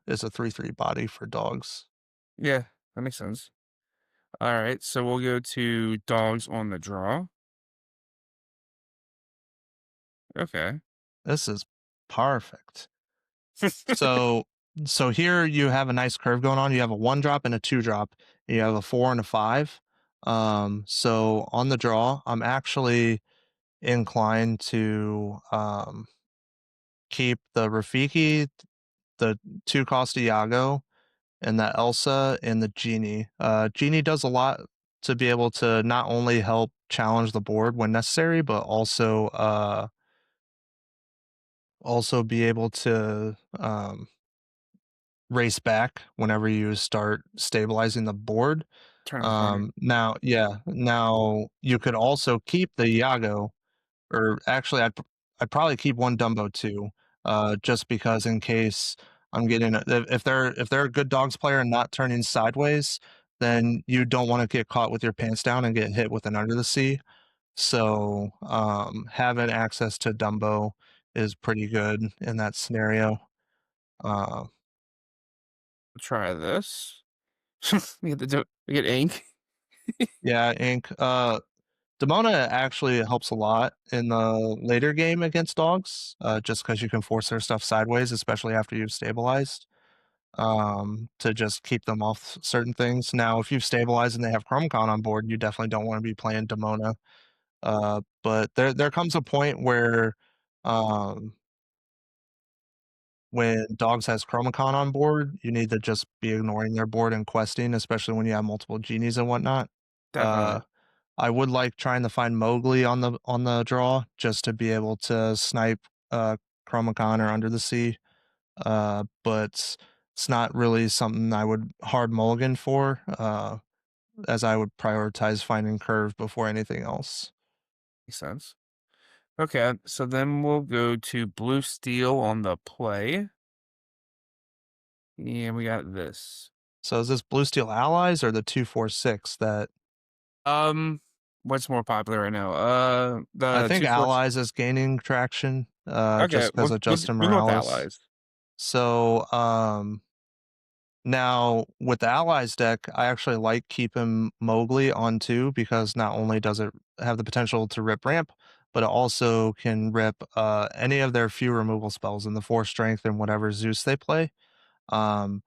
is a 3/3 body for dogs. Yeah, that makes sense. All right, so we'll go to dogs on the draw. Okay. This is perfect. So so here you have a nice curve going on. You have a 1 drop and a 2 drop. And you have a 4 and a 5. So on the draw, I'm actually inclined to keep the Rafiki, the 2 cost Iago, and the Elsa and the Genie. Genie does a lot to be able to not only help challenge the board when necessary, but also be able to race back whenever you start stabilizing the board. Turn the corner. Now you could also keep the Iago, or actually, I'd probably keep one Dumbo too, just because in case I'm getting if they're a good dogs player and not turning sideways, then you don't want to get caught with your pants down and get hit with an under the sea. So having access to Dumbo is pretty good in that scenario. Uh, Try this. We get ink. yeah, Ink. Demona actually helps a lot in the later game against dogs, just because you can force their stuff sideways, especially after you've stabilized, to just keep them off certain things. Now, if you've stabilized and they have Chromacon on board, you definitely don't want to be playing Demona. But there comes a point where, um, when dogs has Chromacon on board, you need to just be ignoring their board and questing, especially when you have multiple genies and whatnot. Uh, Definitely. I would like trying to find Mowgli on the draw just to be able to snipe Chromacon or Under the Sea, but it's not really something I would hard mulligan for, as I would prioritize finding Curve before anything else. Makes sense. Okay, so then we'll go to blue steel on the play. And we got this. So is this Blue Steel Allies or the 246 that Um, what's more popular right now? I The think two force. Allies is gaining traction Okay, just because of Justin we'll go with Morales. allies. So now, with the Allies deck, I actually like keeping Mowgli on 2 because not only does it have the potential to rip ramp, but it also can rip any of their few removal spells in the 4 strength and whatever Zeus they play. Um,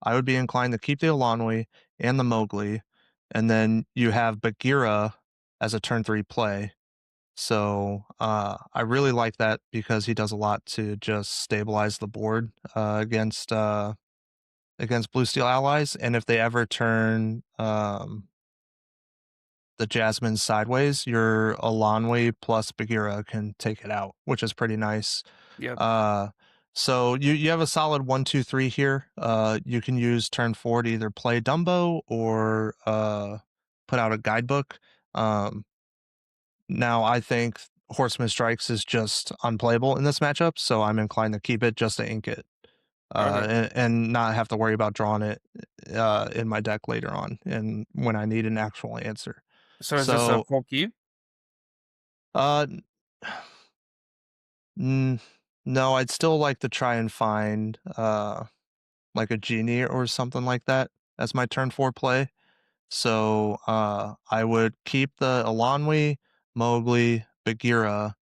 I would be inclined to keep the Elanwi and the Mowgli, and then you have Bagheera as a turn 3 play. So I really like that because he does a lot to just stabilize the board against blue steel allies, and if they ever turn the Jasmine sideways, your Alanwi plus Bagheera can take it out, which is pretty nice. Yep. Uh, so you have a solid 1, 2, 3 here. You can use turn 4 to either play Dumbo or put out a guidebook. Um, Now I think Horseman Strikes is just unplayable in this matchup, so I'm inclined to keep it just to ink it. Okay. And not have to worry about drawing it in my deck later on and when I need an actual answer. So is this a So, full queue? uh, n- no, I'd still like to try and find like a genie or something like that as my turn 4 play. So I would keep the Elanwi, Mowgli, Bagheera,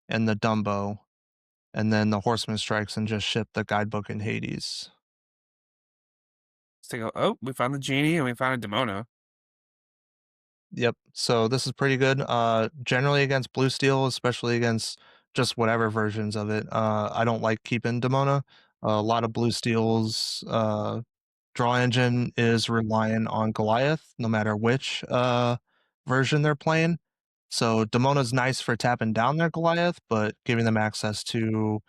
and the Dumbo, and then the Horseman Strikes and just ship the guidebook in Hades. Let's take a. Oh, we found the genie and we found a Demona. Yep. So this is pretty good. Generally against blue steel, especially against just whatever versions of it. I don't like keeping Demona. A lot of blue steels draw engine is reliant on Goliath, no matter which version they're playing. So Demona's nice for tapping down their Goliath, but giving them access to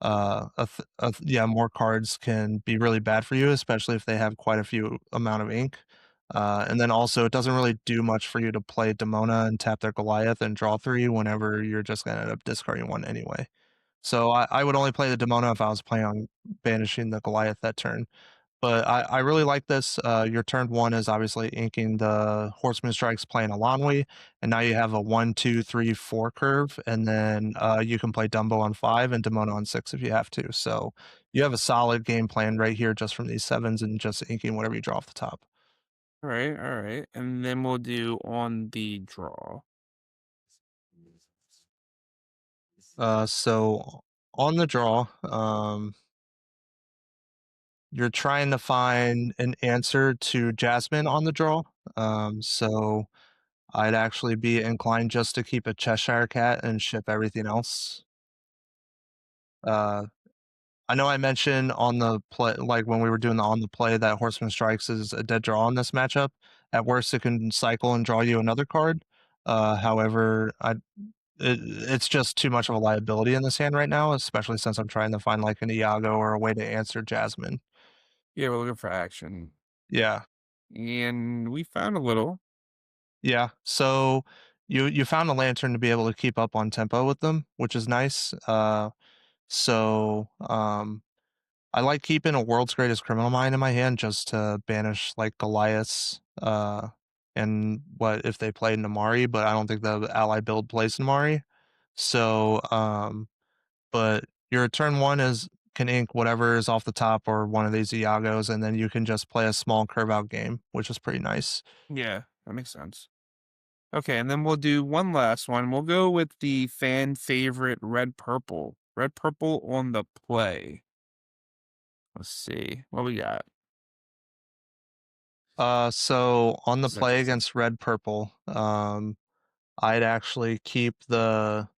more cards can be really bad for you, especially if they have quite a few amount of ink. And then also, it doesn't really do much for you to play Demona and tap their Goliath and draw 3 whenever you're just going to end up discarding 1 anyway. So I would only play the Demona if I was planning on banishing the Goliath that turn. but I really like this. Your turn one is obviously inking the Horseman Strikes playing Alanwi, and now you have a 1, 2, 3, 4 curve, and then you can play Dumbo on 5 and Demona on 6 if you have to. So you have a solid game plan right here just from these sevens and just inking whatever you draw off the top. All right, and then we'll do on the draw. So on the draw, you're trying to find an answer to Jasmine on the draw. So I'd actually be inclined just to keep a Cheshire Cat and ship everything else. Uh, I know I mentioned on the play, like when we were doing the on the play, that Horseman Strikes is a dead draw in this matchup. At worst, it can cycle and draw you another card. However, it's just too much of a liability in this hand right now, especially since I'm trying to find like an Iago or a way to answer Jasmine. Yeah, we're looking for action, Yeah, and we found a little. yeah. So you found a lantern to be able to keep up on tempo with them, which is nice. So I like keeping a World's Greatest Criminal Mind in my hand just to banish like Goliaths, and what if they play Namari, but I don't think the ally build plays Namari. So, but your turn one is can ink whatever is off the top or one of these Iagos, and then you can just play a small curve out game, which is pretty nice. Yeah, that makes sense. Okay, and then we'll do one last one. We'll go with the fan favorite red purple. Red purple on the play. Let's see what we got. So on the This is play interesting. against red purple, I'd actually keep the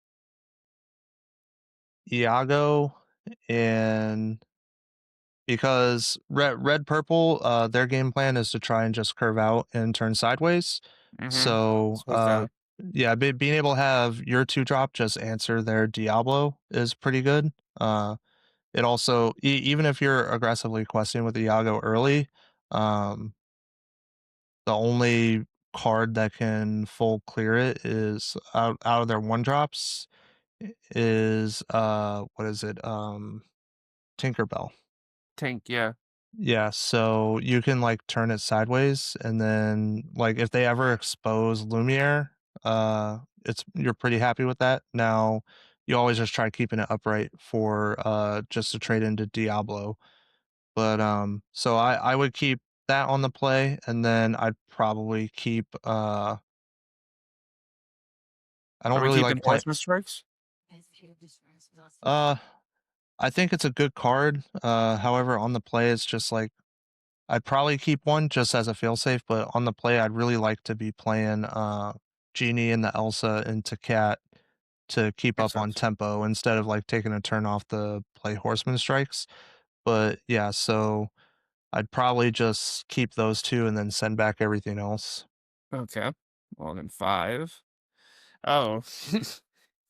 Iago and because red purple, their game plan is to try and just curve out and turn sideways. Mm-hmm. So So what's that? yeah, being able to have your 2 drop just answer their Diablo is pretty good. It also even if you're aggressively questing with Iago early, um, the only card that can full clear it is out of their 1 drops is what is it? Tinkerbell. Tank, yeah. Yeah, so you can like turn it sideways and then like if they ever expose Lumiere, it's you're pretty happy with that. Now you always just try keeping it upright for just to trade into Diablo. But so I would keep that on the play and then I'd probably keep I Are don't we really like keeping playing horseman strikes? uh I think it's a good card. However on the play it's just like I'd probably keep one just as a failsafe, but on the play, I'd really like to be playing Genie and the Elsa into Cat to keep Makes up on sense. tempo instead of like taking a turn off the play Horseman Strikes. But yeah, so I'd probably just keep those 2 and then send back everything else. Okay. Well, then 5. Oh.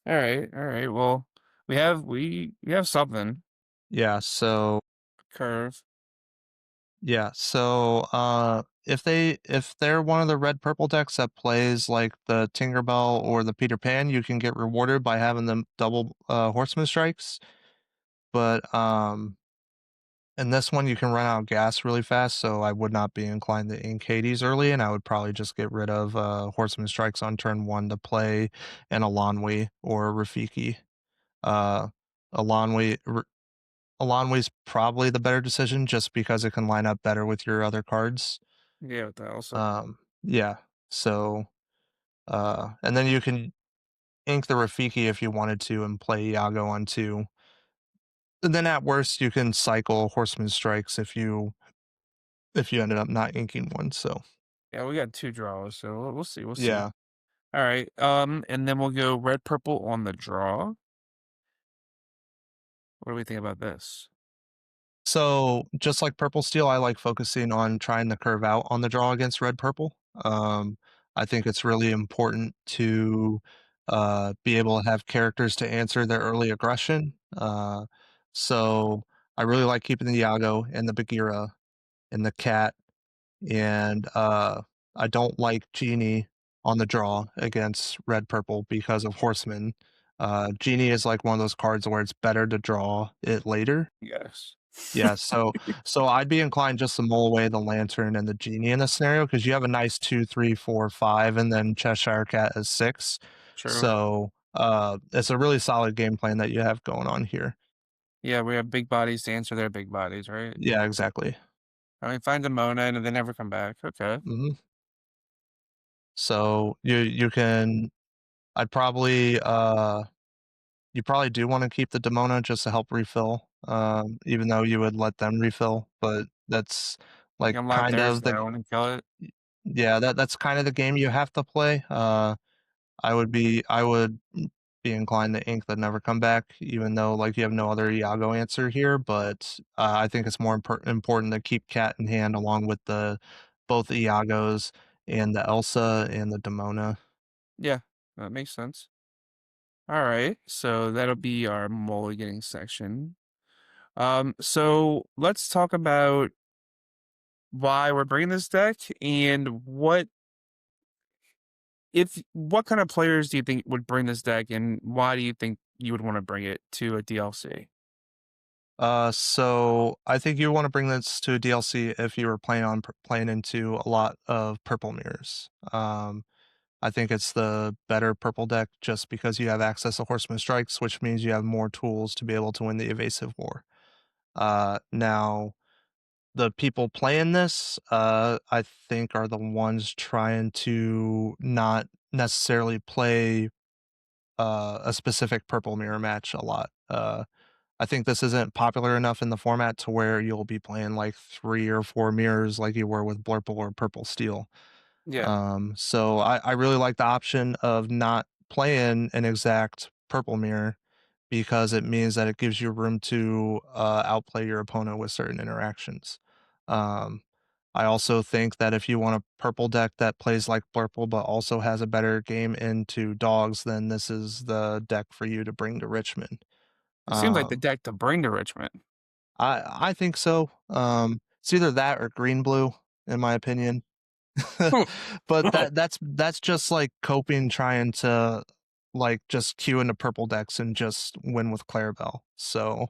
All right. Well, we have something. Yeah, so Curve. if they're one of the red purple decks that plays like the Tinkerbell or the Peter Pan, you can get rewarded by having them double Horseman Strikes. But in this one, you can run out of gas really fast, so I would not be inclined to ink Hades early, and I would probably just get rid of Horseman Strikes on turn one to play an Alanwi or Rafiki. Uh, Alanwi, Alanwi's probably the better decision just because it can line up better with your other cards. Yeah, with the Elsa. Yeah, so and then you can ink the Rafiki if you wanted to and play Iago on two. And then at worst, you can cycle Horseman Strikes if you ended up not inking one. So Yeah, we got 2 draws, so we'll see. We'll see. yeah. All right. And then we'll go red purple on the draw. What do we think about this? So just like purple steel, I like focusing on trying to curve out on the draw against red purple. I think it's really important to be able to have characters to answer their early aggression. So I really like keeping the Yago and the Bagheera and the cat, and I don't like Genie on the draw against red purple because of Horseman. Genie is like one of those cards where it's better to draw it later. Yes. Yeah, so I'd be inclined just to mull away the lantern and the genie in this scenario because you have a nice 2, 3, 4, 5, and then Cheshire Cat is 6. True. So, it's a really solid game plan that you have going on here. Yeah, we have big bodies to answer their big bodies, right? Yeah, exactly. I mean, find a Mona and they never come back. Okay. Mhm. So you can I'd probably, you probably do wanna keep the Demona just to help refill, even though you would let them refill, but that's, You like, can live kind their of the stone and kill it. yeah, that's kind of the game you have to play. I would be inclined to ink the Never Come Back, even though like you have no other Iago answer here. But I think it's more important to keep Cat in hand along with the both the Iagos and the Elsa and the Demona. Yeah, that makes sense. All right. So that'll be our mulliganing section. So let's talk about why we're bringing this deck and what kind of players do you think would bring this deck and why do you think you would want to bring it to a DLC? So I think you want to bring this to a DLC if you were planning on playing into a lot of purple mirrors. I think it's the better purple deck just because you have access to Horseman Strikes, which means you have more tools to be able to win the evasive war. Now, the people playing this, I think, are the ones trying to not necessarily play a specific purple mirror match a lot. I think this isn't popular enough in the format to where you'll be playing like 3 or 4 mirrors like you were with Blurple or Purple Steel. Yeah, So I really like the option of not playing an exact purple mirror because it means that it gives you room to outplay your opponent with certain interactions. Um, I also think that if you want a purple deck that plays like purple but also has a better game into dogs, then this is the deck for you to bring to Richmond. it seems like the Um, deck to bring to Richmond. I think so. It's either that or green blue, in my opinion. But that's just like coping trying to like just queue into purple decks and just win with Clarabelle. So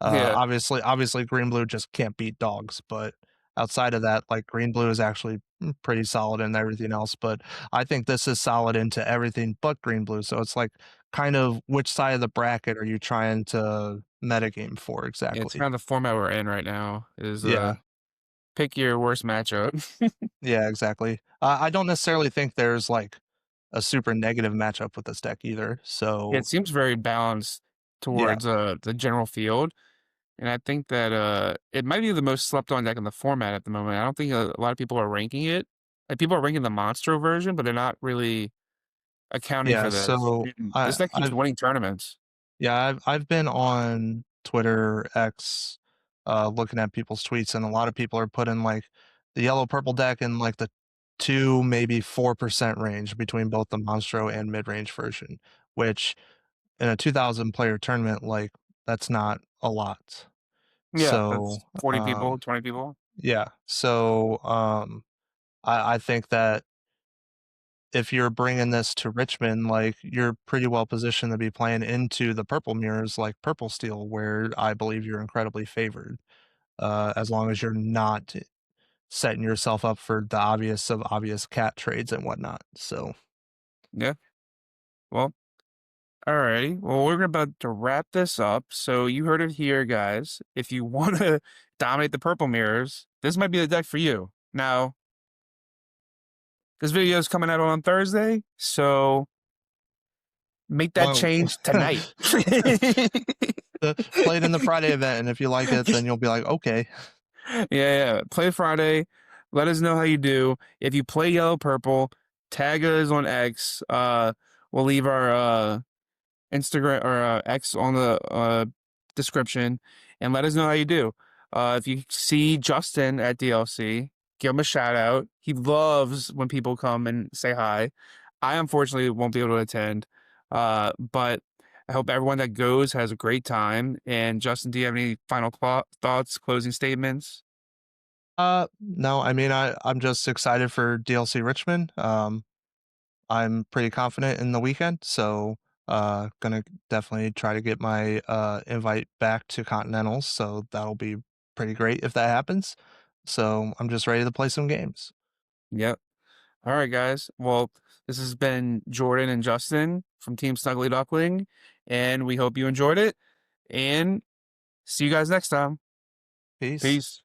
Yeah, obviously green blue just can't beat dogs, but outside of that, like green blue is actually pretty solid in everything else. But I think this is solid into everything but green blue. So it's like kind of which side of the bracket are you trying to metagame for yeah, it's exactly? kind of the format we're in right now. Is Yeah. pick your worst matchup. Yeah, exactly. I don't necessarily think there's like a super negative matchup with this deck either. It So seems very balanced yeah, towards the general field. And I think that it might be the most slept on deck in the format at the moment. I don't think a lot of people are ranking it. Like people are ranking the Monstro version, but they're not really accounting yeah. for this. So And this deck keeps winning tournaments. I've been on Twitter X, looking at people's tweets, and a lot of people are putting like the yellow purple deck in like the 2 maybe 4% range between both the Monstro and mid range version, which in a 2,000 player tournament, like that's not a lot. Yeah, that's So 40 people, 20 people. yeah, so I think that if you're bringing this to Richmond, like, you're pretty well positioned to be playing into the purple mirrors like Purple Steel, where I believe you're incredibly favored, as long as you're not setting yourself up for the obvious of obvious cat trades and whatnot, so Yeah. Well, alrighty. Well, we're about to wrap this up. So you heard it here, guys. If you want to dominate the purple mirrors, this might be the deck for you. Now, this video is coming out on Thursday, so make that well change tonight. play it in the Friday event, and if you like it, then you'll be like, "Okay." Yeah. Play Friday. Let us know how you do. If you play yellow purple, tag us on X. We'll leave our Instagram or X on the description and let us know how you do. If you see Justin at DLC, give him a shout out. He loves when people come and say hi. I unfortunately won't be able to attend, but I hope everyone that goes has a great time. And Justin, do you have any final thoughts, closing statements? No, I mean, I'm just excited for DLC Richmond, I'm pretty confident in the weekend, so Gonna definitely try to get my invite back to Continentals, so that'll be pretty great if that happens. So I'm just ready to play some games. Yep. All right, guys. Well, this has been Jordan and Justin from Team Snuggly Duckling, and we hope you enjoyed it. And see you guys next time. Peace. Peace.